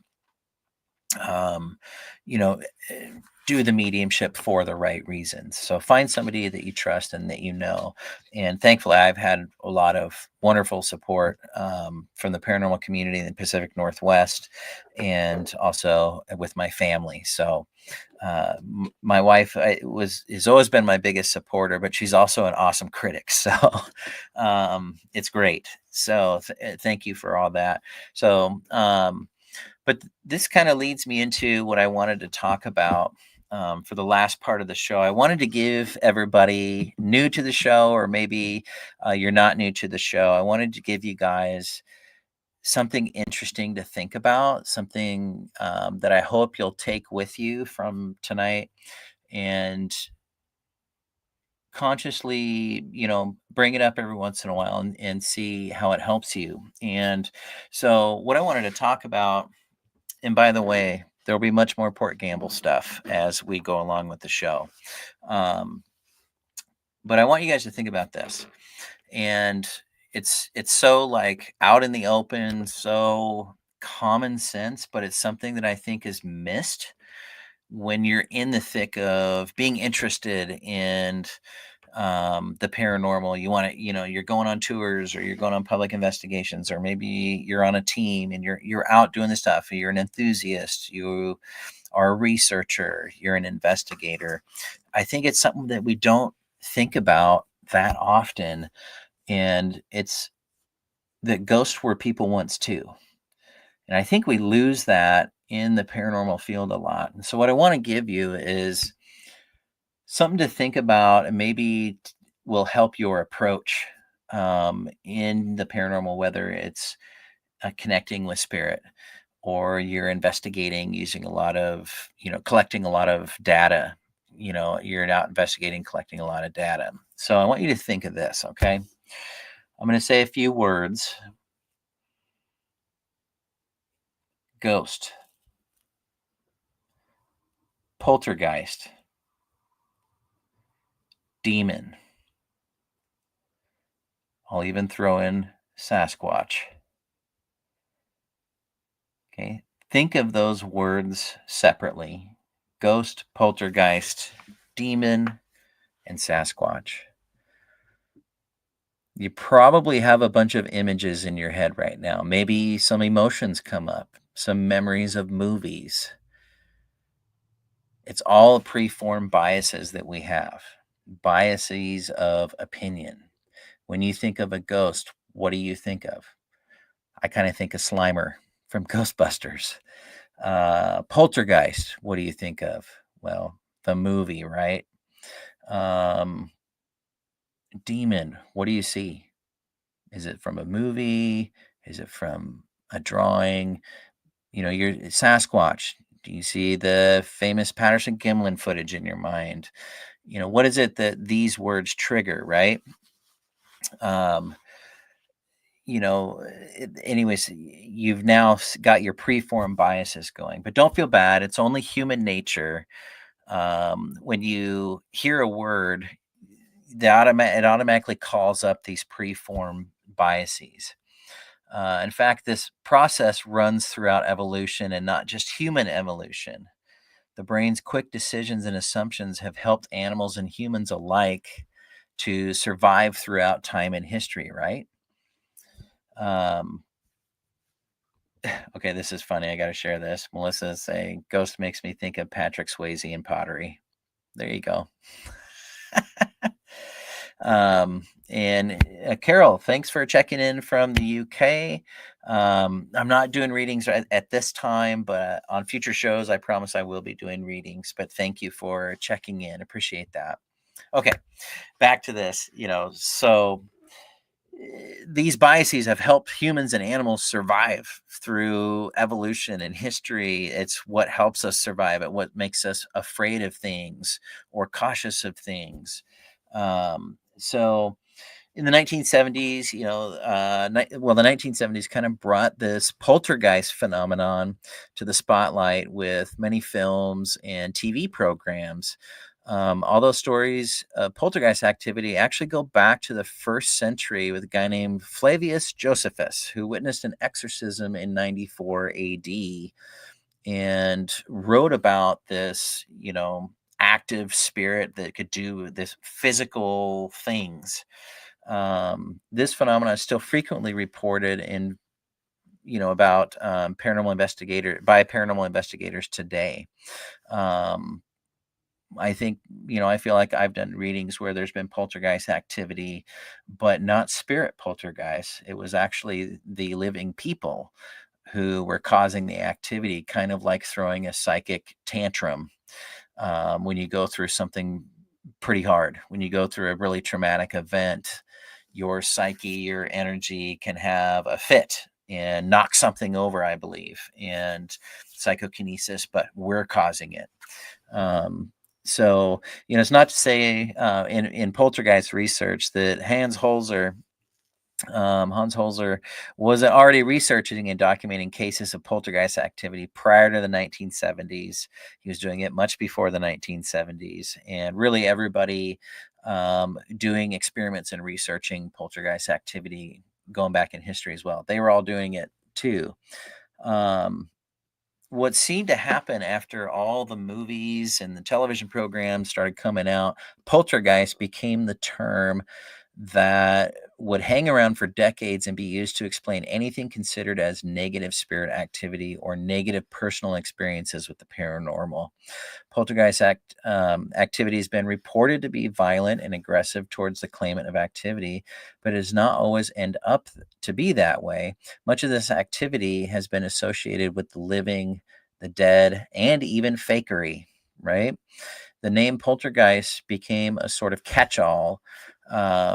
um, you know, do the mediumship for the right reasons. So find somebody that you trust and that you know. And thankfully, I've had a lot of wonderful support from the paranormal community in the Pacific Northwest, and also with my family. So my wife has always been my biggest supporter, but she's also an awesome critic. So it's great. So thank you for all that. So but this kind of leads me into what I wanted to talk about for the last part of the show. I wanted to give everybody new to the show, or maybe you're not new to the show, I wanted to give you guys something interesting to think about, something that I hope you'll take with you from tonight, and consciously, bring it up every once in a while and see how it helps you. And so, what I wanted to talk about, and by the way, there'll be much more Port Gamble stuff as we go along with the show. Um, but I want you guys to think about this. And it's so like out in the open, so common sense, but it's something that I think is missed when you're in the thick of being interested in the paranormal. You want to, you're going on tours, or you're going on public investigations, or maybe you're on a team and you're out doing this stuff. You're an enthusiast, you are a researcher, you're an investigator. I think it's something that we don't think about that often, and it's that ghosts were people once too. And I think we lose that in the paranormal field a lot. And so what I want to give you is something to think about, and maybe will help your approach in the paranormal, whether it's connecting with spirit, or you're investigating using a lot of, collecting a lot of data. You're out investigating, collecting a lot of data. So I want you to think of this, okay? I'm going to say a few words. Ghost, poltergeist, demon. I'll even throw in Sasquatch. Okay. Think of those words separately: ghost, poltergeist, demon, and Sasquatch. You probably have a bunch of images in your head right now. Maybe some emotions come up, some memories of movies. It's all preformed biases that we have, biases of opinion. When you think of a ghost, what do you think of? I kind of think of Slimer from Ghostbusters. Poltergeist, what do you think of? Well, the movie, right? Um, Demon, what do you see? Is it from a movie? Is it from a drawing? Your Sasquatch. Do you see the famous Patterson Gimlin footage in your mind? What is it that these words trigger, right? Um, anyways, you've now got your preformed biases going, but don't feel bad. It's only human nature. When you hear a word, it automatically calls up these preformed biases. In fact, this process runs throughout evolution, and not just human evolution. The brain's quick decisions and assumptions have helped animals and humans alike to survive throughout time and history, right? Um, okay, this is funny. I got to share this. Melissa is saying, Ghost makes me think of Patrick Swayze and pottery. There you go. And Carol, thanks for checking in from the UK. I'm not doing readings at this time, but on future shows, I promise I will be doing readings. But thank you for checking in. Appreciate that. Okay, back to this. So these biases have helped humans and animals survive through evolution and history. It's what helps us survive. It what makes us afraid of things or cautious of things. So in the 1970s, the 1970s kind of brought this poltergeist phenomenon to the spotlight with many films and TV programs. All those stories of poltergeist activity actually go back to the 1st century with a guy named Flavius Josephus, who witnessed an exorcism in 94 AD. and wrote about this, active spirit that could do this physical things. This phenomenon is still frequently reported in, about paranormal investigators today. Um, I think, I feel like I've done readings where there's been poltergeist activity, but not spirit poltergeist. It was actually the living people who were causing the activity, kind of like throwing a psychic tantrum when you go through something pretty hard, when you go through a really traumatic event. Your psyche, your energy can have a fit and knock something over, I believe, and psychokinesis, but we're causing it. Um, so, it's not to say in poltergeist research that Hans Holzer was already researching and documenting cases of poltergeist activity prior to the 1970s. He was doing it much before the 1970s, and really everybody doing experiments and researching poltergeist activity going back in history as well. They were all doing it too. Um, what seemed to happen after all the movies and the television programs started coming out, poltergeist became the term that would hang around for decades and be used to explain anything considered as negative spirit activity or negative personal experiences with the paranormal. Activity has been reported to be violent and aggressive towards the claimant of activity, but it does not always end up to be that way. Much of this activity has been associated with the living, the dead, and even fakery, right? The name poltergeist became a sort of catch-all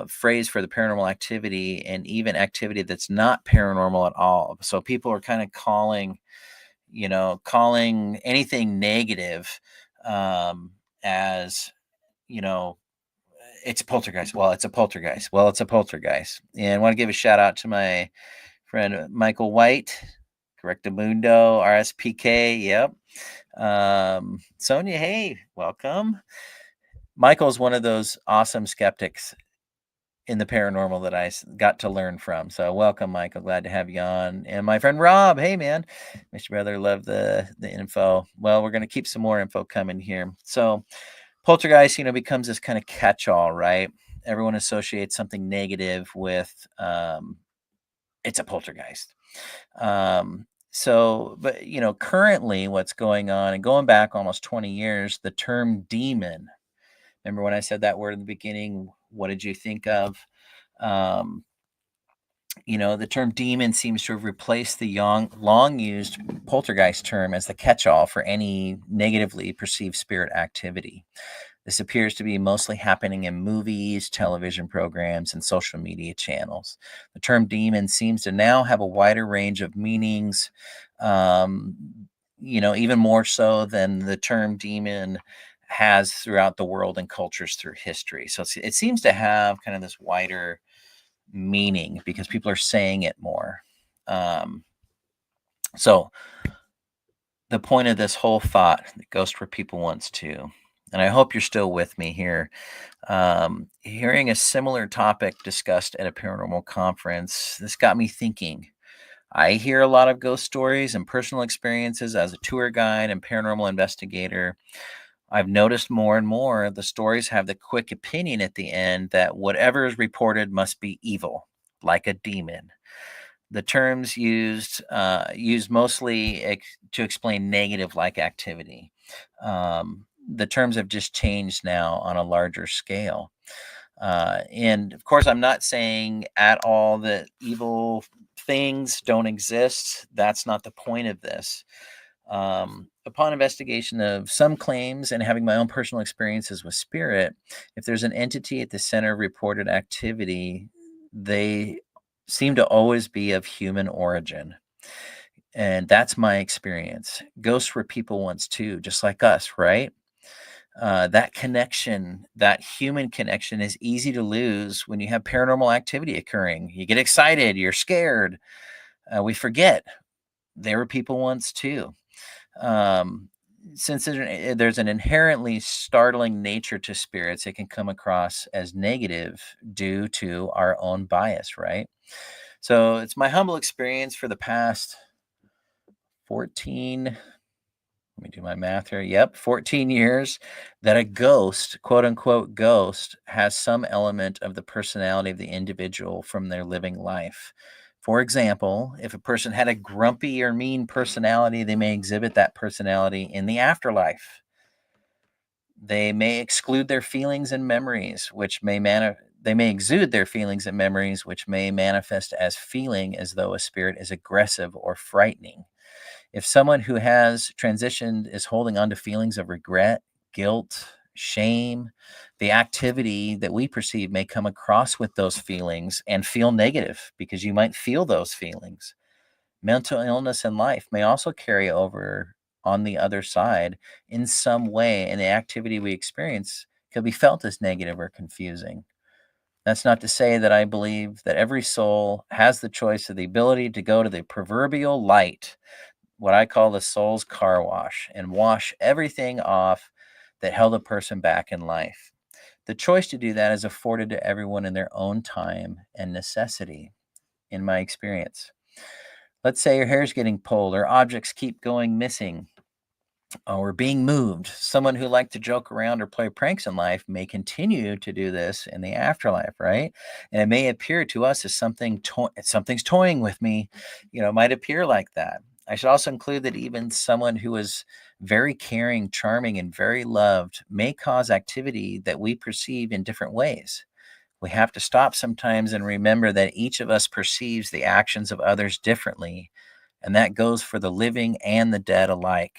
phrase for the paranormal activity and even activity that's not paranormal at all. So people are kind of calling anything negative as, you know, it's a poltergeist. Well, it's a poltergeist. Well, it's a poltergeist. And I want to give a shout out to my friend Michael White, Correctamundo, RSPK. Yep. Sonia, hey, welcome. Michael's one of those awesome skeptics in the paranormal that I got to learn from. So welcome, Michael. Glad to have you on. And my friend Rob, hey man, Mr. Brother, love the info. Well, we're going to keep some more info coming here. So poltergeist, becomes this kind of catch-all, right? Everyone associates something negative with it's a poltergeist. But currently what's going on, and going back almost 20 years, the term demon. Remember when I said that word in the beginning? What did you think of? The term demon seems to have replaced the long used poltergeist term as the catch-all for any negatively perceived spirit activity. This appears to be mostly happening in movies, television programs, and social media channels. The term demon seems to now have a wider range of meanings, even more so than the term demon has throughout the world and cultures through history. So it seems to have kind of this wider meaning because people are saying it more. So the point of this whole thought, the ghost where people once too, and I hope you're still with me here. Hearing a similar topic discussed at a paranormal conference, this got me thinking. I hear a lot of ghost stories and personal experiences as a tour guide and paranormal investigator. I've noticed more and more the stories have the quick opinion at the end that whatever is reported must be evil, like a demon. The terms used mostly to explain negative like activity. The terms have just changed now on a larger scale. And of course, I'm not saying at all that evil things don't exist. That's not the point of this. Upon investigation of some claims and having my own personal experiences with spirit, if there's an entity at the center of reported activity, they seem to always be of human origin. And that's my experience. Ghosts were people once too, just like us, right? That connection, that human connection, is easy to lose when you have paranormal activity occurring. You get excited, you're scared. We forget they were people once too. Since there's an inherently startling nature to spirits, it can come across as negative due to our own bias, right? So it's my humble experience for the past 14 Let me do my math here. Yep, 14 years that a ghost, quote unquote ghost, has some element of the personality of the individual from their living life. For example, if a person had a grumpy or mean personality, they may exhibit that personality in the afterlife. They may exclude their feelings and memories, they may exude their feelings and memories, which may manifest as feeling as though a spirit is aggressive or frightening. If someone who has transitioned is holding on to feelings of regret, guilt, shame, the activity that we perceive may come across with those feelings and feel negative because you might feel those feelings. Mental illness in life may also carry over on the other side in some way, and the activity we experience could be felt as negative or confusing. That's not to say that I believe that every soul has the choice of the ability to go to the proverbial light, what I call the soul's car wash, and wash everything off that held a person back in life. The choice to do that is afforded to everyone in their own time and necessity, in my experience. Let's say your hair's getting pulled or objects keep going missing or being moved. Someone who liked to joke around or play pranks in life may continue to do this in the afterlife, right? And it may appear to us as something's toying with me. It might appear like that. I should also include that even someone who is very caring, charming, and very loved may cause activity that we perceive in different ways. We have to stop sometimes and remember that each of us perceives the actions of others differently, and that goes for the living and the dead alike.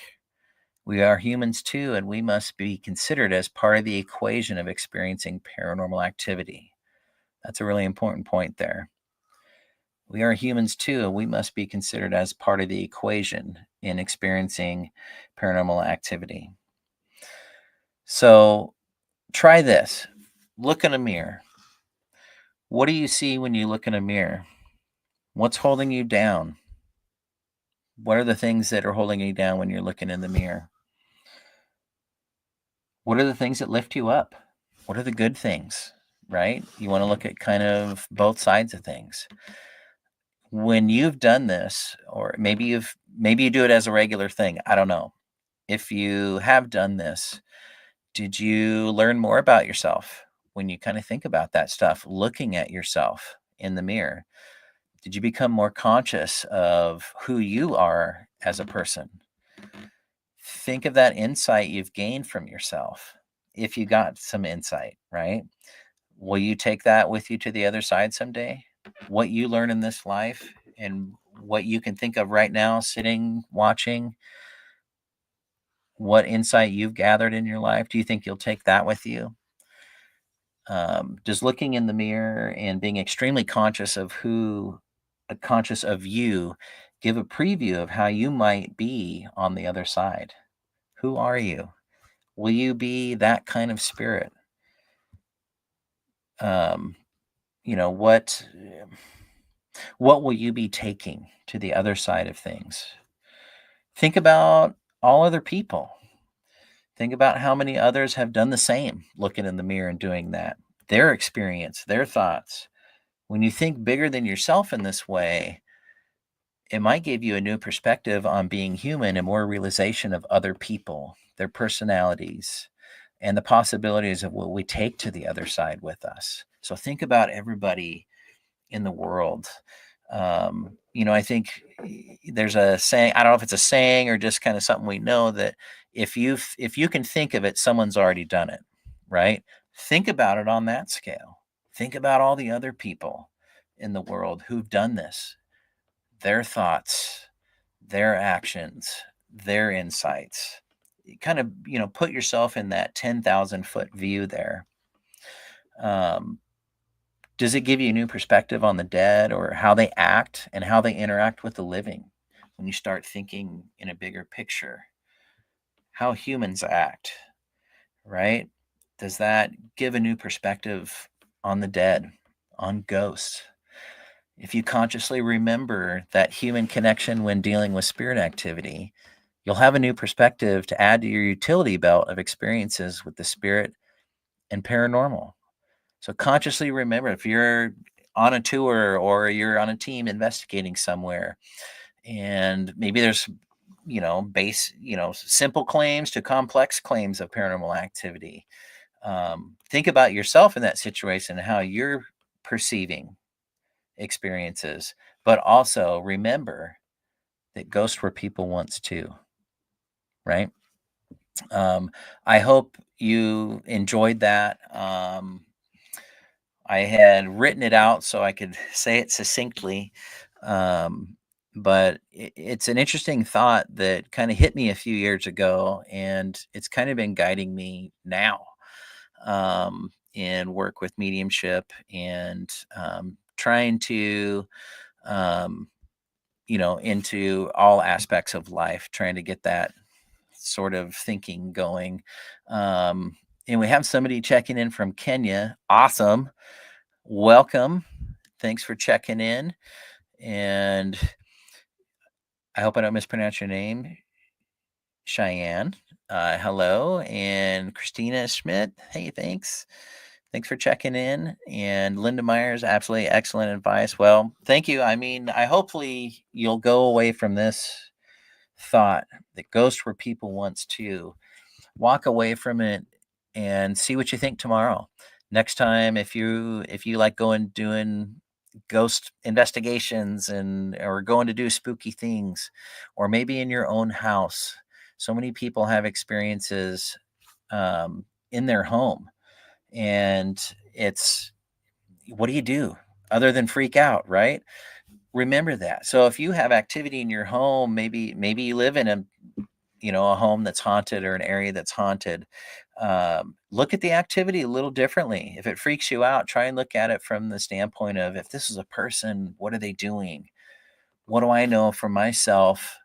We are humans too, and we must be considered as part of the equation of experiencing paranormal activity. That's a really important point there. We are humans too, and we must be considered as part of the equation in experiencing paranormal activity. So try this. Look in a mirror. What do you see when you look in a mirror? What's holding you down? What are the things that are holding you down when you're looking in the mirror? What are the things that lift you up? What are the good things, right? You want to look at kind of both sides of things. When you've done this, or maybe you do it as a regular thing, I don't know. If you have done this, did you learn more about yourself when you kind of think about that stuff, looking at yourself in the mirror? Did you become more conscious of who you are as a person? Think of that insight you've gained from yourself. If you got some insight, right? Will you take that with you to the other side someday? What you learn in this life and what you can think of right now, sitting, watching, what insight you've gathered in your life, do you think you'll take that with you? Does looking in the mirror and being extremely conscious of you, give a preview of how you might be on the other side? Who are you? Will you be that kind of spirit? Um, what will you be taking to the other side of things? Think about all other people. Think about how many others have done the same, looking in the mirror and doing that. Their experience, their thoughts. When you think bigger than yourself in this way, it might give you a new perspective on being human and more realization of other people, their personalities, and the possibilities of what we take to the other side with us. So think about everybody in the world. I think there's a saying, I don't know if it's a saying or just kind of something we know, that if you can think of it, someone's already done it, right? Think about it on that scale. Think about all the other people in the world who've done this, their thoughts, their actions, their insights. You kind of, put yourself in that 10,000-foot view there. Does it give you a new perspective on the dead or how they act and how they interact with the living? When you start thinking in a bigger picture, how humans act, right? Does that give a new perspective on the dead, on ghosts? If you consciously remember that human connection when dealing with spirit activity, you'll have a new perspective to add to your utility belt of experiences with the spirit and paranormal. So consciously remember, if you're on a tour or you're on a team investigating somewhere, and maybe there's simple claims to complex claims of paranormal activity. Think about yourself in that situation, how you're perceiving experiences, but also remember that ghosts were people once too, right? I hope you enjoyed that. I had written it out so I could say it succinctly. But it's an interesting thought that kind of hit me a few years ago, and it's kind of been guiding me now in work with mediumship and trying to, um, into all aspects of life, trying to get that sort of thinking going. Um, and we have somebody checking in from Kenya. Awesome. Welcome. Thanks for checking in. And I hope I don't mispronounce your name. Cheyenne. Hello. And Christina Schmidt. Hey, thanks. Thanks for checking in. And Linda Myers, absolutely excellent advice. Well, thank you. I mean, hopefully you'll go away from this thought that ghosts were people once too. Walk away from it and see what you think tomorrow. Next time, if you like going doing ghost investigations or going to do spooky things, or maybe in your own house. So many people have experiences in their home, and it's, what do you do other than freak out, right? Remember that. So if you have activity in your home, maybe you live in a home that's haunted or an area that's haunted. Look at the activity a little differently. If it freaks you out, try and look at it from the standpoint of, if this is a person, what are they doing? What do I know for myself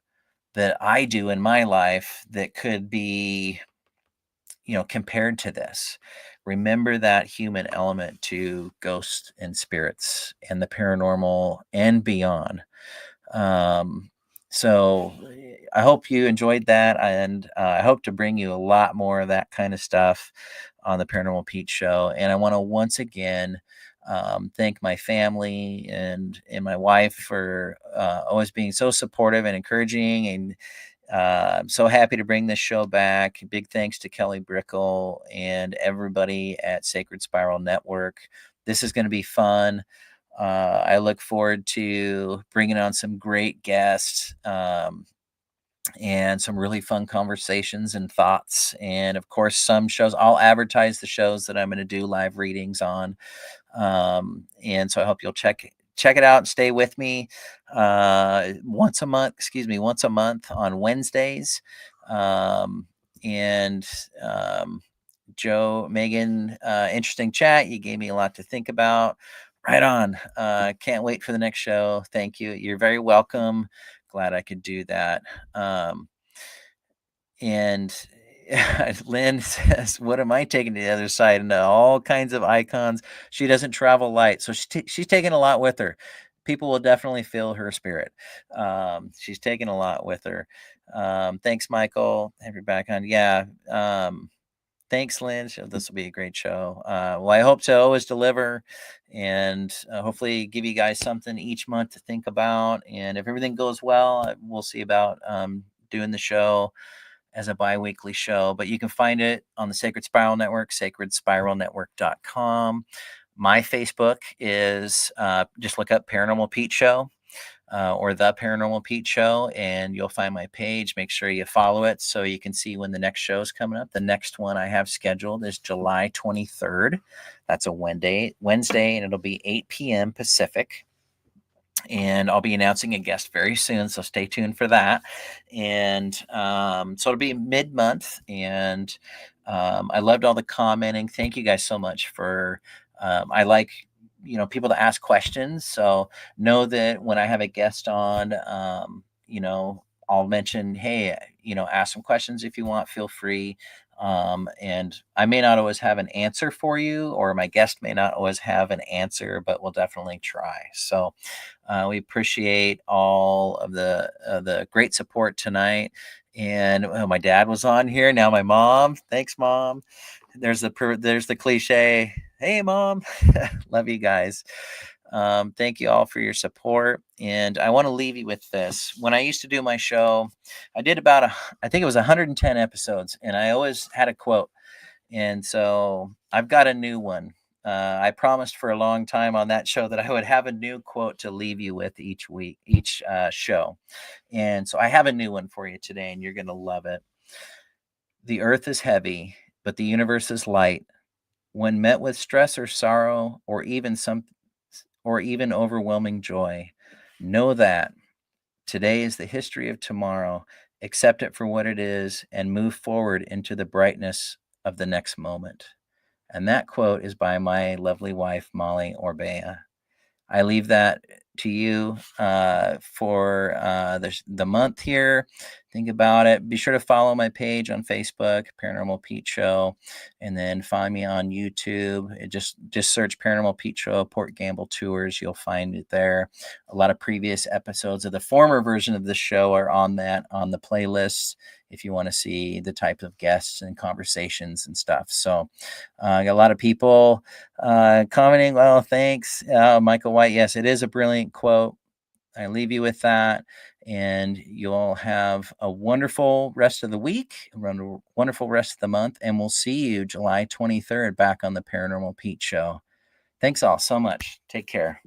that I do in my life that could be, compared to this? Remember that human element to ghosts and spirits and the paranormal and beyond. So I hope you enjoyed that, and I hope to bring you a lot more of that kind of stuff on the Paranormal Pete Show. And I want to once again thank my family and my wife for always being so supportive and encouraging, and I'm so happy to bring this show back. Big thanks to Kelly Brickle and everybody at Sacred Spiral Network. This is going to be fun. I look forward to bringing on some great guests and some really fun conversations and thoughts. And of course, some shows, I'll advertise the shows that I'm going to do live readings on. And so I hope you'll check it out and stay with me once a month on Wednesdays. And Joe, Megan, interesting chat. You gave me a lot to think about. Right on. Can't wait for the next show. Thank you. You're very welcome. Glad I could do that. And Lynn says, "What am I taking to the other side?" And all kinds of icons. She doesn't travel light, so she's taking a lot with her. People will definitely feel her spirit. She's taking a lot with her. Thanks, Michael. Have your back on. Yeah. Thanks, Lynn. This will be a great show. Well, I hope to always deliver and hopefully give you guys something each month to think about. And if everything goes well, we'll see about doing the show as a bi-weekly show. But you can find it on the Sacred Spiral Network, sacredspiralnetwork.com. My Facebook is just look up Paranormal Pete Show. Or the Paranormal Pete Show, and you'll find my page. Make sure you follow it so you can see when the next show is coming up. The next one I have scheduled is July 23rd. That's a Wednesday, and it'll be 8 p.m. Pacific. And I'll be announcing a guest very soon, so stay tuned for that. And so it'll be mid-month, and I loved all the commenting. Thank you guys so much for. I like people to ask questions. So know that when I have a guest on, I'll mention, hey, ask some questions if you want, feel free. And I may not always have an answer for you, or my guest may not always have an answer, but we'll definitely try. So we appreciate all of the great support tonight. And my dad was on here. Now my mom. Thanks, Mom. There's the cliche. Hey, Mom. Love you guys. Thank you all for your support. And I want to leave you with this. When I used to do my show, I did I think it was 110 episodes, and I always had a quote. And so I've got a new one. I promised for a long time on that show that I would have a new quote to leave you with each week, each show. And so I have a new one for you today, and you're going to love it. The earth is heavy, but the universe is light. When met with stress or sorrow, or even overwhelming joy, know that today is the history of tomorrow. Accept it for what it is and move forward into the brightness of the next moment. And that quote is by my lovely wife, Molly Orbea. I leave that to you for the month here. Think about it. Be sure to follow my page on Facebook, Paranormal Pete Show, and then find me on YouTube. Just search Paranormal Pete Show, Port Gamble Tours. You'll find it there. A lot of previous episodes of the former version of the show are on the playlist if you want to see the type of guests and conversations and stuff. So I got a lot of people commenting. Well, thanks, Michael White. Yes, it is a brilliant quote. I leave you with that, and you'll have a wonderful rest of the week, a wonderful rest of the month, and we'll see you July 23rd back on the Paranormal Pete Show. Thanks all so much. Take care.